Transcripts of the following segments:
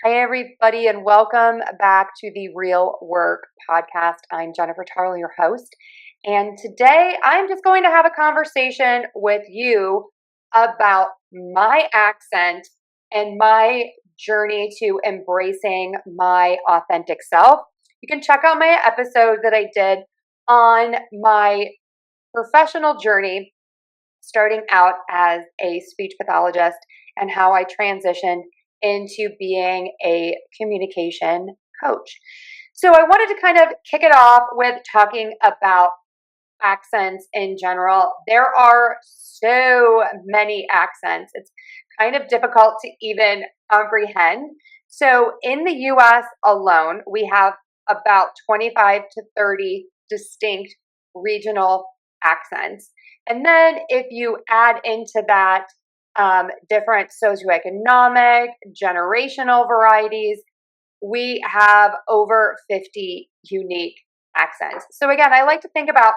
Hi, everybody, and welcome back to the Real Work podcast. I'm Jennifer Tarle, your host. And today I'm just going to have a conversation with you about my accent and my journey to embracing my authentic self. You can check out my episode that I did on my professional journey, starting out as a speech pathologist and how I transitioned into being a communication coach. So I wanted to kind of kick it off with talking about accents in general. There are so many accents. It's kind of difficult to even comprehend. So in the US alone, we have about 25 to 30 distinct regional accents. And then if you add into that different socioeconomic, generational varieties, we have over 50 unique accents. So again, I like to think about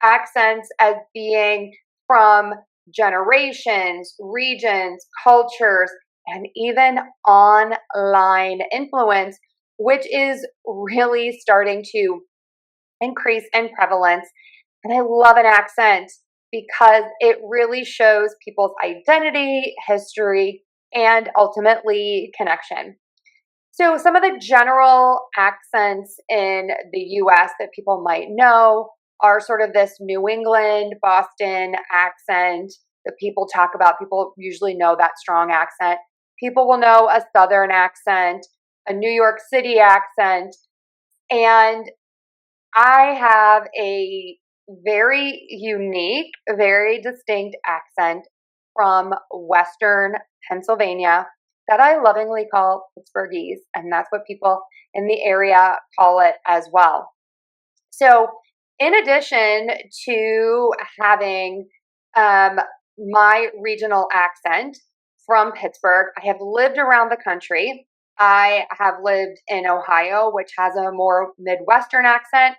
accents as being from generations, regions, cultures, and even online influence, which is really starting to increase in prevalence. And I love an accent because it really shows people's identity, history, and ultimately connection. So some of the general accents in the US that people might know are sort of this New England, Boston accent that people talk about. People usually know that strong accent. People will know a Southern accent, a New York City accent, and I have a very unique, very distinct accent from Western Pennsylvania that I lovingly call Pittsburghese, and that's what people in the area call it as well. So in addition to having my regional accent from Pittsburgh, I have lived around the country. I have lived in Ohio, which has a more Midwestern accent.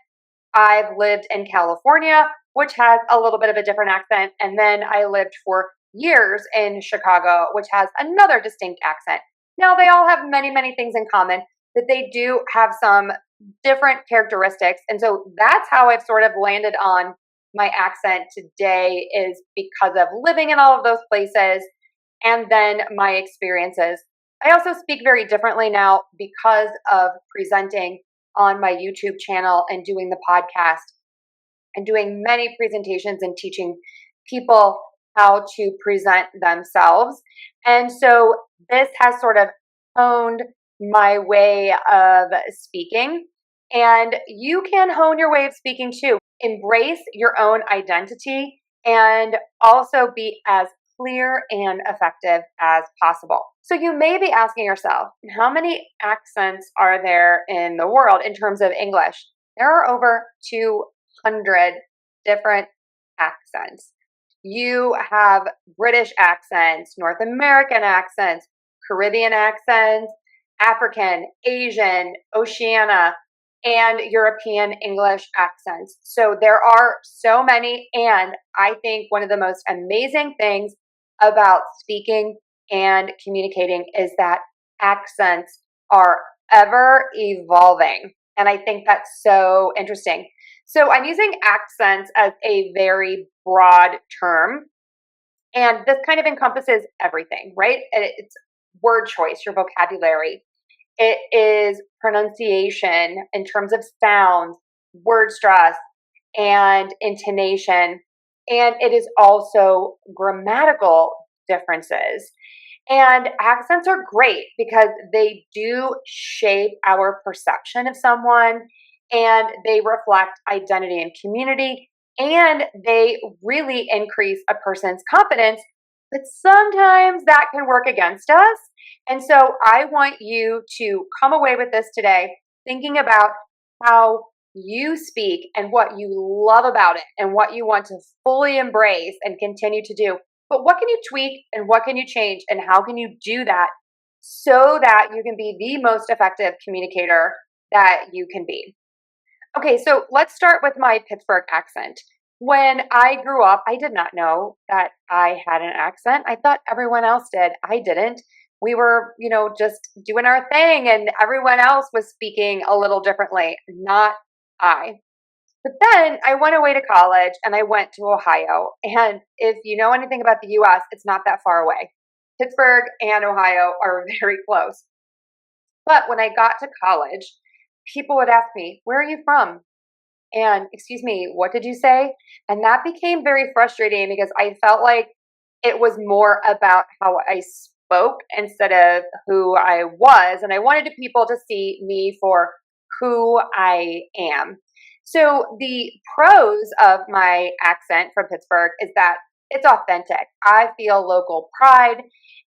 I've lived in California, which has a little bit of a different accent. And then I lived for years in Chicago, which has another distinct accent. Now, they all have many, many things in common, but they do have some different characteristics. And so that's how I've sort of landed on my accent today, is because of living in all of those places and then my experiences. I also speak very differently now because of presenting on my YouTube channel and doing the podcast and doing many presentations and teaching people how to present themselves. And so this has sort of honed my way of speaking. And you can hone your way of speaking too. Embrace your own identity and also be as clear and effective as possible. So you may be asking yourself, how many accents are there in the world in terms of English? There are over 200 different accents. You have British accents, North American accents, Caribbean accents, African, Asian, Oceania, and European English accents. So there are so many, and I think one of the most amazing things about speaking and communicating is that accents are ever evolving. And I think that's so interesting. So I'm using accents as a very broad term. And this kind of encompasses everything, right? It's word choice, your vocabulary. It is pronunciation in terms of sounds, word stress, and intonation. And it is also grammatical differences. And accents are great because they do shape our perception of someone, and they reflect identity and community, and they really increase a person's confidence. But sometimes that can work against us. And so I want you to come away with this today thinking about how you speak and what you love about it and what you want to fully embrace and continue to do. But what can you tweak and what can you change and how can you do that so that you can be the most effective communicator that you can be? Okay, so let's start with my Pittsburgh accent. When I grew up, I did not know that I had an accent. I thought everyone else did. I didn't. we were, just doing our thing and everyone else was speaking a little differently, not I. But then I went away to college and I went to Ohio. And if you know anything about the US, it's not that far away. Pittsburgh and Ohio are very close. But when I got to college, people would ask me, "Where are you from?" And, "Excuse me, what did you say?" And that became very frustrating because I felt like it was more about how I spoke instead of who I was. And I wanted people to see me for who I am. So the pros of my accent from Pittsburgh is that it's authentic. I feel local pride,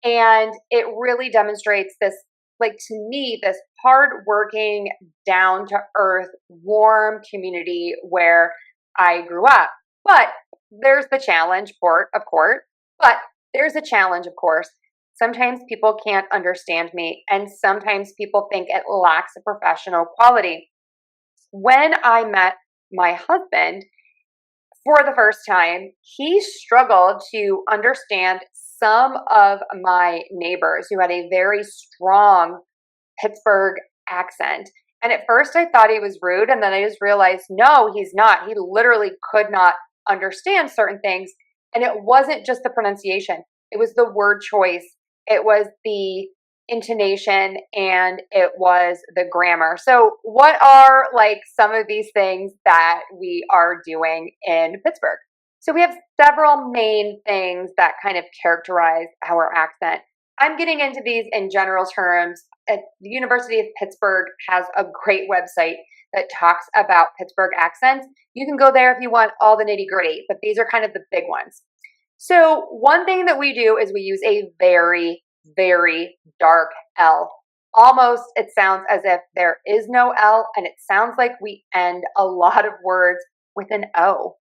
and it really demonstrates this, like, to me, this hardworking, down to earth, warm community where I grew up. But there's the challenge, of course. But there's a challenge, of course. Sometimes people can't understand me, and sometimes people think it lacks a professional quality. When I met my husband for the first time, he struggled to understand some of my neighbors who had a very strong Pittsburgh accent. And at first I thought he was rude, and then I just realized, no, he's not. He literally could not understand certain things. And it wasn't just the pronunciation, it was the word choice, it was the intonation, and it was the grammar. So, what are like some of these things that we are doing in Pittsburgh? So, we have several main things that kind of characterize our accent. I'm getting into these in general terms. The University of Pittsburgh has a great website that talks about Pittsburgh accents. You can go there if you want all the nitty gritty, but these are kind of the big ones. So one thing that we do is we use a very, very dark L. Almost, it sounds as if there is no L, and it sounds like we end a lot of words with an O.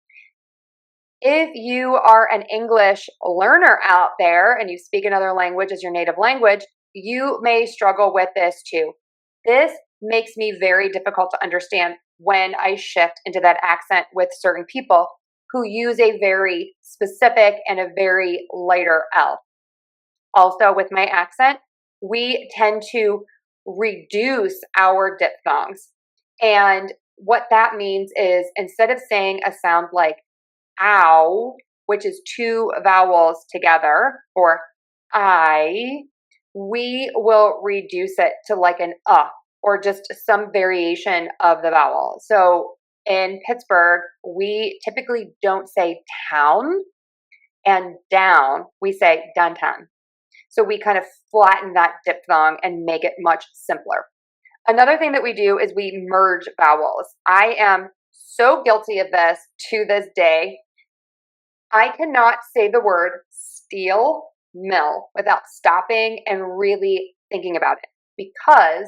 If you are an English learner out there and you speak another language as your native language, you may struggle with this too. This makes me very difficult to understand when I shift into that accent with certain people who use a very specific and a very lighter L. Also, with my accent, we tend to reduce our diphthongs. And what that means is instead of saying a sound like ow, which is two vowels together, or I, we will reduce it to like an or just some variation of the vowel. So in Pittsburgh, we typically don't say town and down, we say downtown. So we kind of flatten that diphthong and make it much simpler. Another thing that we do is we merge vowels. I am so guilty of this to this day. I cannot say the word steel mill without stopping and really thinking about it because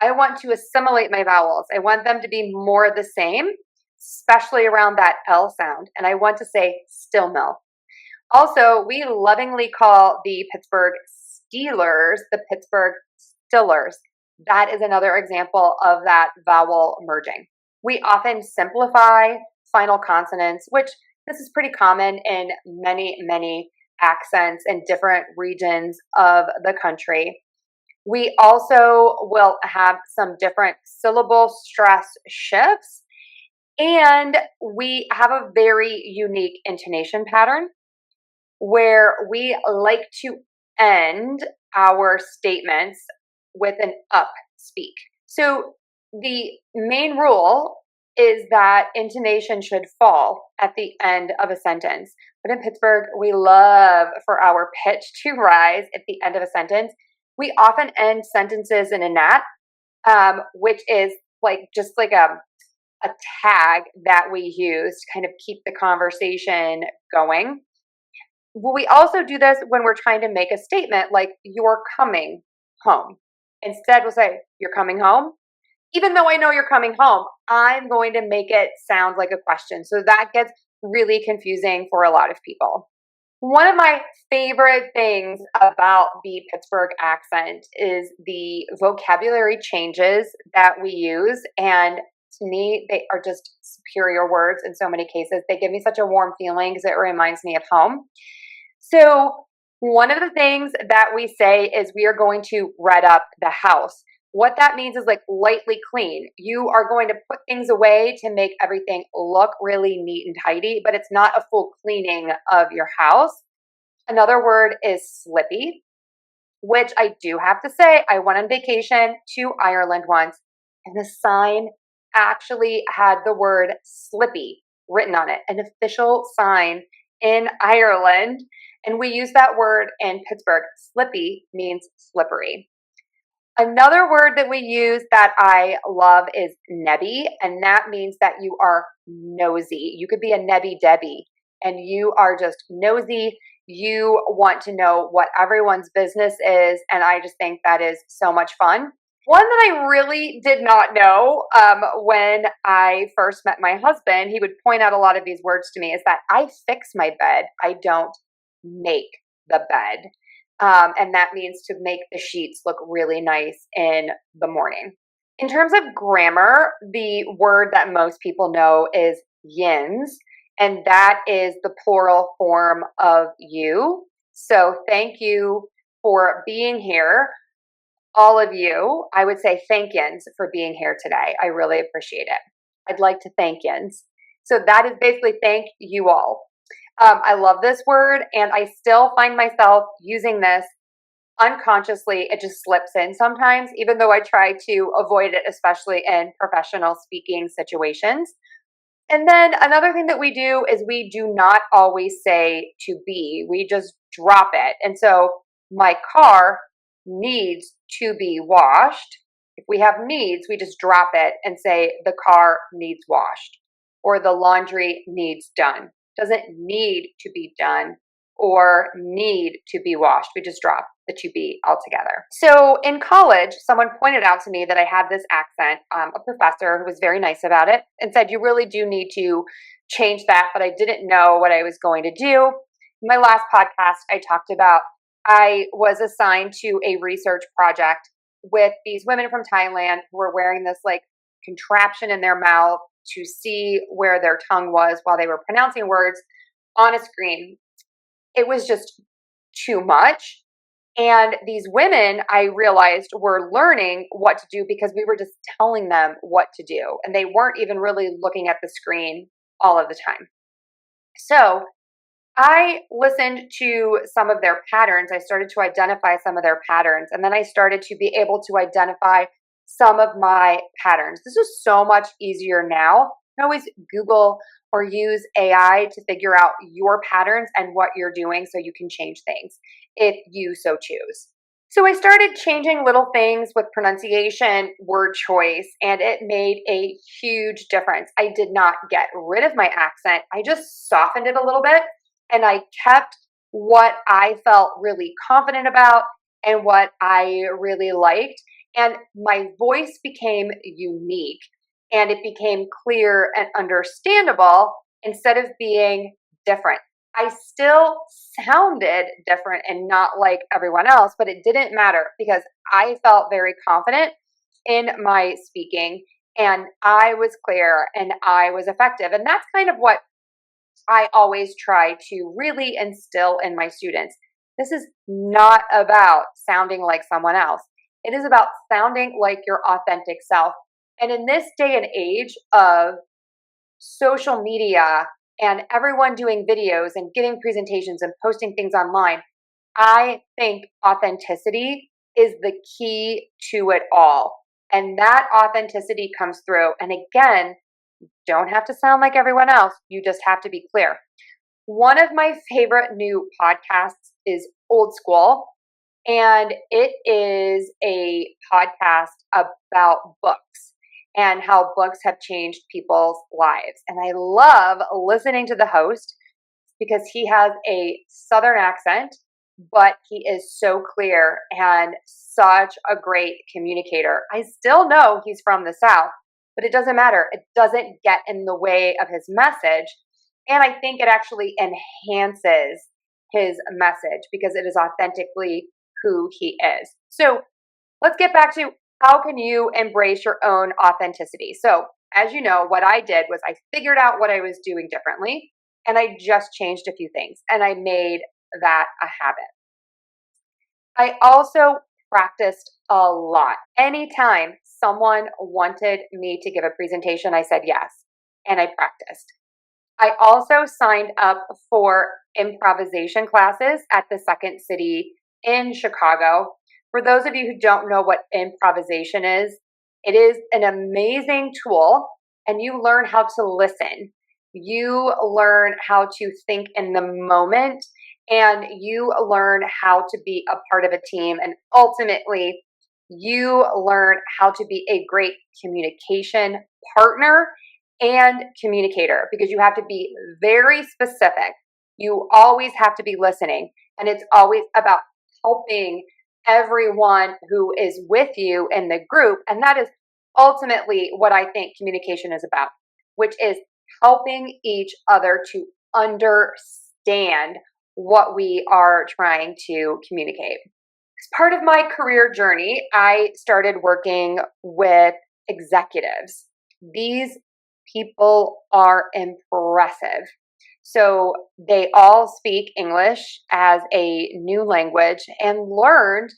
I want to assimilate my vowels. I want them to be more the same, especially around that L sound. And I want to say still mill. Also, we lovingly call the Pittsburgh Steelers the Pittsburgh Stillers. That is another example of that vowel merging. We often simplify final consonants, which this is pretty common in many, many accents in different regions of the country. We also will have some different syllable stress shifts, and we have a very unique intonation pattern where we like to end our statements with an up speak. So the main rule is that intonation should fall at the end of a sentence. But in Pittsburgh, we love for our pitch to rise at the end of a sentence. We often end sentences in a nat, which is like just like a tag that we use to kind of keep the conversation going. We also do this when we're trying to make a statement like you're coming home. Instead, we'll say you're coming home. Even though I know you're coming home, I'm going to make it sound like a question. So that gets really confusing for a lot of people. One of my favorite things about the Pittsburgh accent is the vocabulary changes that we use. And to me, they are just superior words in so many cases. They give me such a warm feeling because it reminds me of home. So One of the things that we say is we are going to red up the house. What that means is like lightly clean. You are going to put things away to make everything look really neat and tidy, but it's not a full cleaning of your house. Another word is slippy, which I do have to say, I went on vacation to Ireland once, and the sign actually had the word Slippy written on it, an official sign in Ireland. And we use that word in Pittsburgh. Slippy means slippery. Another word that we use that I love is Nebby, and that means that you are nosy. You could be a Nebby Debbie, and you are just nosy. You want to know what everyone's business is, and I just think that is so much fun. One that I really did not know when I first met my husband, he would point out a lot of these words to me, is that I fix my bed. I don't make the bed. And that means to make the sheets look really nice in the morning. In terms of grammar, the word that most people know is Yinz, and that is the plural form of you. So thank you for being here. All of you, I would say thank Yinz for being here today. I really appreciate it. I'd like to thank Yinz. So that is basically thank you all. I love this word, and I still find myself using this unconsciously. It just slips in sometimes, even though I try to avoid it, especially in professional speaking situations. And then another thing that we do is we do not always say to be, we just drop it. And so my car needs to be washed. If we have needs, we just drop it and say the car needs washed, or the laundry needs done. Doesn't need to be done or need to be washed. We just drop the to be altogether. So in college, someone pointed out to me that I had this accent, a professor who was very nice about it and said, you really do need to change that, but I didn't know what I was going to do. In my last podcast, I talked about I was assigned to a research project with these women from Thailand who were wearing this like contraption in their mouth to see where their tongue was while they were pronouncing words on a screen. It was just too much. And these women, I realized, were learning what to do because we were just telling them what to do. And they weren't even really looking at the screen all of the time. So I listened to some of their patterns. I started to identify some of their patterns. And then I started to be able to identify some of my patterns. This is so much easier now. You can always Google or use AI to figure out your patterns and what you're doing so you can change things if you so choose. So I started changing little things with pronunciation, word choice, and it made a huge difference. I did not get rid of my accent. I just softened it a little bit, and I kept what I felt really confident about and what I really liked. And my voice became unique, and it became clear and understandable instead of being different. I still sounded different and not like everyone else, but it didn't matter because I felt very confident in my speaking, and I was clear and I was effective. And that's kind of what I always try to really instill in my students. This is not about sounding like someone else. It is about sounding like your authentic self. And in this day and age of social media and everyone doing videos and giving presentations and posting things online, I think authenticity is the key to it all. And that authenticity comes through. And again, you don't have to sound like everyone else. You just have to be clear. One of my favorite new podcasts is Old School, and it is a podcast about books and how books have changed people's lives. And I love listening to the host because he has a Southern accent, but he is so clear and such a great communicator. I still know he's from the South, but it doesn't matter. It doesn't get in the way of his message. And I think it actually enhances his message because it is authentically who he is. So let's get back to how can you embrace your own authenticity? So as you know, what I did was I figured out what I was doing differently, and I just changed a few things, and I made that a habit. I also practiced a lot. Anytime someone wanted me to give a presentation, I said yes, and I practiced. I also signed up for improvisation classes at the Second City in Chicago. For those of you who don't know what improvisation is, it is an amazing tool, and you learn how to listen. You learn how to think in the moment, and you learn how to be a part of a team. And ultimately, you learn how to be a great communication partner and communicator, because you have to be very specific. You always have to be listening, and it's always about helping everyone who is with you in the group. And that is ultimately what I think communication is about, which is helping each other to understand what we are trying to communicate. As part of my career journey, I started working with executives. These people are impressive. So they all speak English as a new language and learned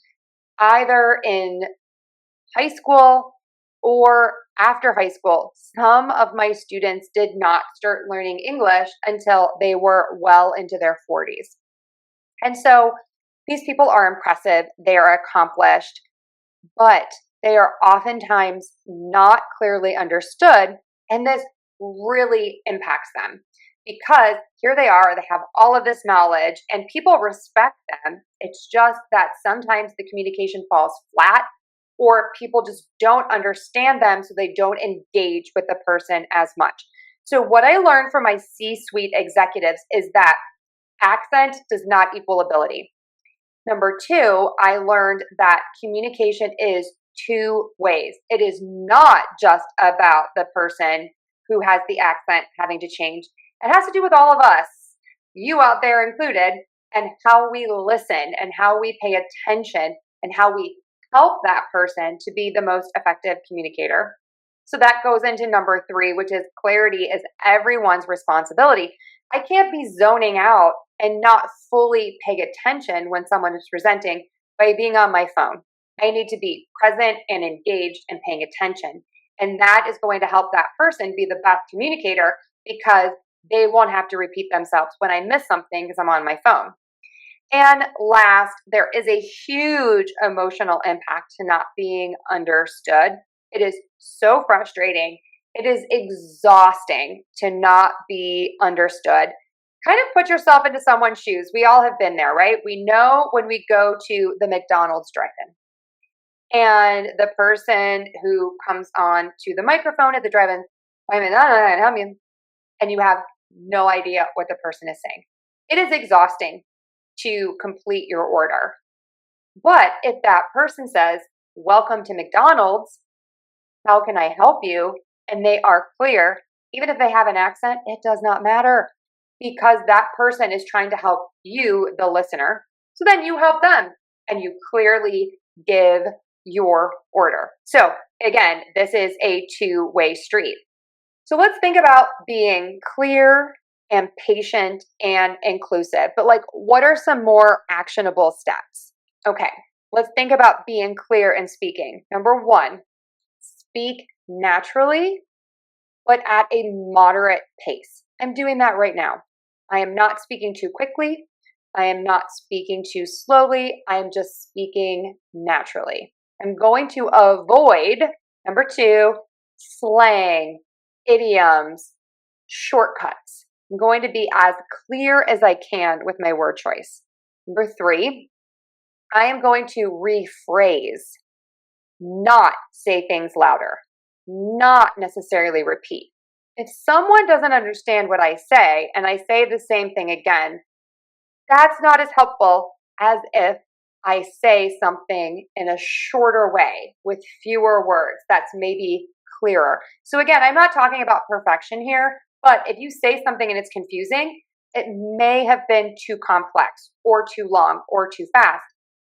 either in high school or after high school. Some of my students did not start learning English until they were well into their 40s. And so these people are impressive, they are accomplished, but they are oftentimes not clearly understood. And this really impacts them because here they are, they have all of this knowledge and people respect them. It's just that sometimes the communication falls flat or people just don't understand them, so they don't engage with the person as much. So what I learned from my C-suite executives is that accent does not equal ability. Number two, I learned that communication is two ways. It is not just about the person who has the accent having to change. It has to do with all of us, you out there included, and how we listen and how we pay attention and how we help that person to be the most effective communicator. So that goes into number three, which is clarity is everyone's responsibility. I can't be zoning out and not fully pay attention when someone is presenting by being on my phone. I need to be present and engaged and paying attention. And that is going to help that person be the best communicator because they won't have to repeat themselves when I miss something because I'm on my phone. And last, there is a huge emotional impact to not being understood. It is so frustrating. It is exhausting to not be understood. Kind of put yourself into someone's shoes. We all have been there, right? We know when we go to the McDonald's drive-in and the person who comes on to the microphone at the drive-in, and you have no idea what the person is saying. It is exhausting to complete your order. But if that person says, "Welcome to McDonald's, how can I help you?" and they are clear, even if they have an accent, it does not matter because that person is trying to help you, the listener. So then you help them and you clearly give your order. So again, this is a two-way street. So let's think about being clear and patient and inclusive. But what are some more actionable steps? Okay, let's think about being clear and speaking. Number one, speak naturally, but at a moderate pace. I'm doing that right now. I am not speaking too quickly. I am not speaking too slowly. I am just speaking naturally. I'm going to avoid, number two, slang, idioms, shortcuts. I'm going to be as clear as I can with my word choice. Number three, I am going to rephrase, not say things louder, not necessarily repeat. If someone doesn't understand what I say and I say the same thing again, that's not as helpful as if I say something in a shorter way with fewer words that's maybe clearer. So again, I'm not talking about perfection here, but if you say something and it's confusing, it may have been too complex or too long or too fast.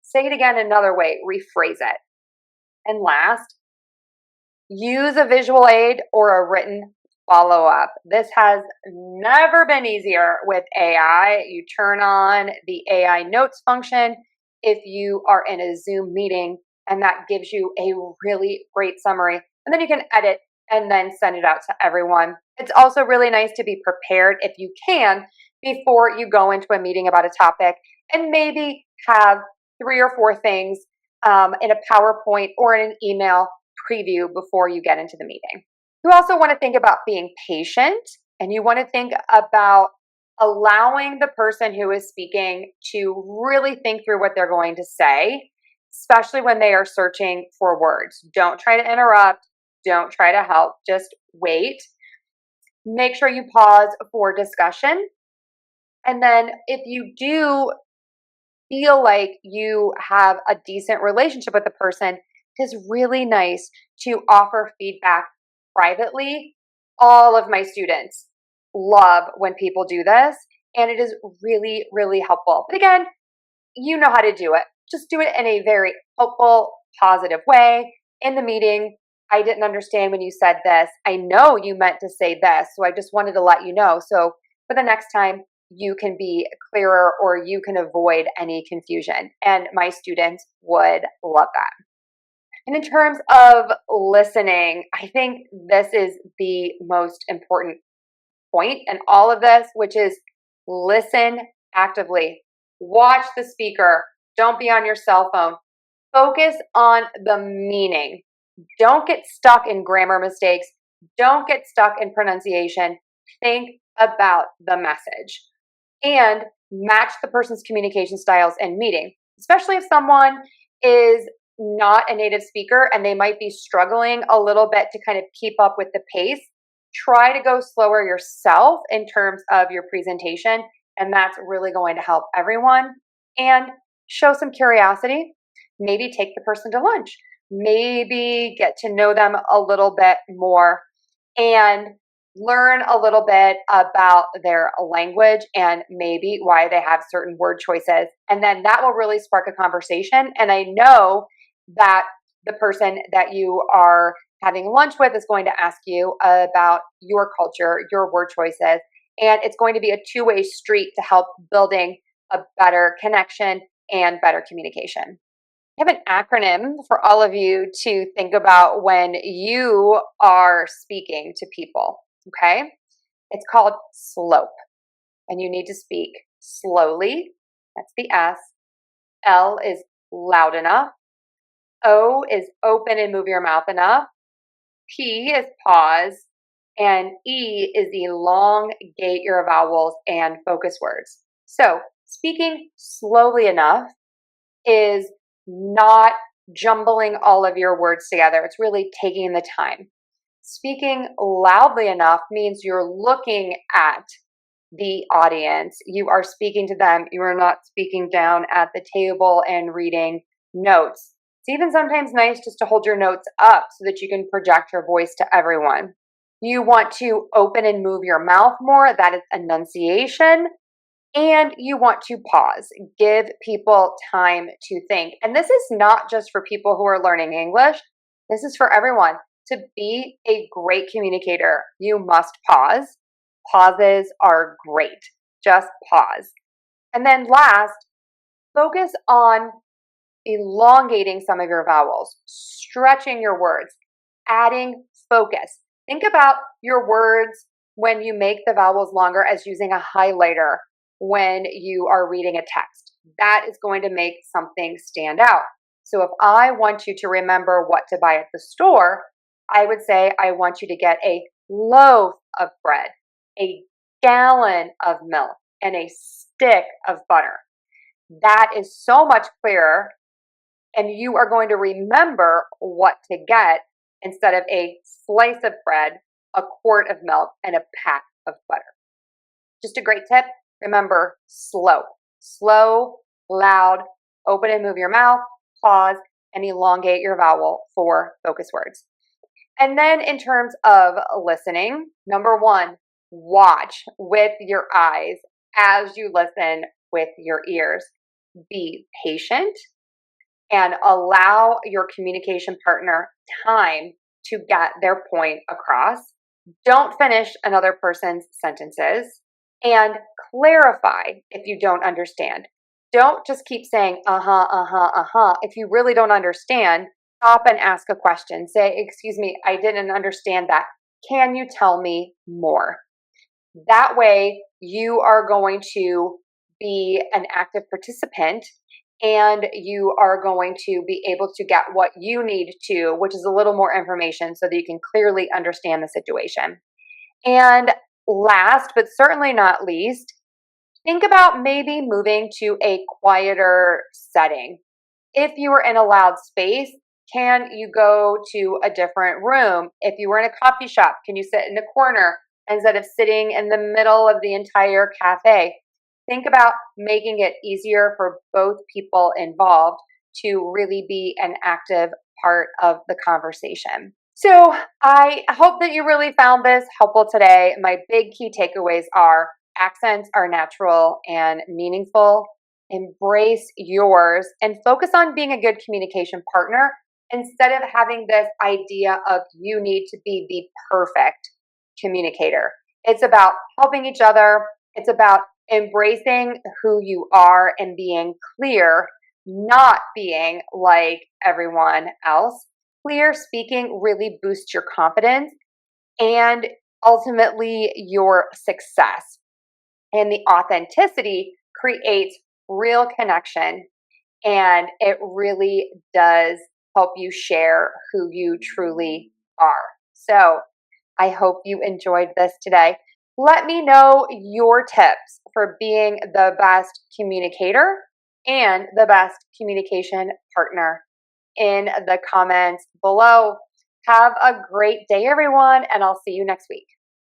Say it again another way, rephrase it. And last, use a visual aid or a written follow-up. This has never been easier with AI. You turn on the AI notes function if you are in a Zoom meeting and that gives you a really great summary, and then you can edit and then send it out to everyone. It's also really nice to be prepared if you can before you go into a meeting about a topic, and maybe have 3 or 4 things in a PowerPoint or in an email preview before you get into the meeting. You also want to think about being patient, and you want to think about allowing the person who is speaking to really think through what they're going to say, especially when they are searching for words. Don't try to interrupt. Don't try to help. Just wait. Make sure you pause for discussion. And then if you do feel like you have a decent relationship with the person, it is really nice to offer feedback privately. All of my students love when people do this, and it is really, really helpful. But again, you know how to do it. Just do it in a very helpful, positive way. In the meeting, I didn't understand when you said this. I know you meant to say this, so I just wanted to let you know. So for the next time, you can be clearer, or you can avoid any confusion. And my students would love that. And in terms of listening, I think this is the most important point in all of this, which is listen actively. Watch the speaker. Don't be on your cell phone. Focus on the meaning. Don't get stuck in grammar mistakes. Don't get stuck in pronunciation. Think about the message and match the person's communication styles and meeting, especially if someone is not a native speaker and they might be struggling a little bit to kind of keep up with the pace. Try to go slower yourself in terms of your presentation, and that's really going to help everyone. And show some curiosity. Maybe take the person to lunch. Maybe get to know them a little bit more and learn a little bit about their language and maybe why they have certain word choices. And then that will really spark a conversation. And I know that the person that you are having lunch with is going to ask you about your culture, your word choices, and it's going to be a two-way street to help building a better connection and better communication. I have an acronym for all of you to think about when you are speaking to people, okay? It's called SLOPE, and you need to speak slowly. That's the S. L is loud enough. O is open and move your mouth enough. P is pause. And E is elongate your vowels and focus words. So speaking slowly enough is not jumbling all of your words together. It's really taking the time. Speaking loudly enough means you're looking at the audience. You are speaking to them. You are not speaking down at the table and reading notes. It's even sometimes nice just to hold your notes up so that you can project your voice to everyone. You want to open and move your mouth more. That is enunciation. And you want to pause. Give people time to think. And this is not just for people who are learning English. This is for everyone. To be a great communicator, you must pause. Pauses are great. Just pause. And then last, focus on elongating some of your vowels, stretching your words, adding focus. Think about your words when you make the vowels longer as using a highlighter when you are reading a text. That is going to make something stand out. So if I want you to remember what to buy at the store, I would say I want you to get a loaf of bread, a gallon of milk, and a stick of butter. That is so much clearer, and you are going to remember what to get instead of a slice of bread, a quart of milk, and a pack of butter. Just a great tip. Remember, slow, loud, open and move your mouth, pause, and elongate your vowel for focus words. And then in terms of listening, number 1, watch with your eyes as you listen with your ears. Be patient and allow your communication partner time to get their point across. Don't finish another person's sentences. And clarify if you don't understand. Don't just keep saying, uh-huh, uh-huh, uh-huh. If you really don't understand, stop and ask a question. Say, excuse me, I didn't understand that. Can you tell me more? That way, you are going to be an active participant and you are going to be able to get what you need to, which is a little more information so that you can clearly understand the situation. And last, but certainly not least, think about maybe moving to a quieter setting. If you were in a loud space, can you go to a different room? If you were in a coffee shop, can you sit in a corner instead of sitting in the middle of the entire cafe? Think about making it easier for both people involved to really be an active part of the conversation. So I hope that you really found this helpful today. My big key takeaways are accents are natural and meaningful. Embrace yours and focus on being a good communication partner instead of having this idea of you need to be the perfect communicator. It's about helping each other. It's about embracing who you are and being clear, not being like everyone else. Clear speaking really boosts your confidence and ultimately your success. And the authenticity creates real connection and it really does help you share who you truly are. So I hope you enjoyed this today. Let me know your tips for being the best communicator and the best communication partner in the comments below. Have a great day, everyone, and I'll see you next week.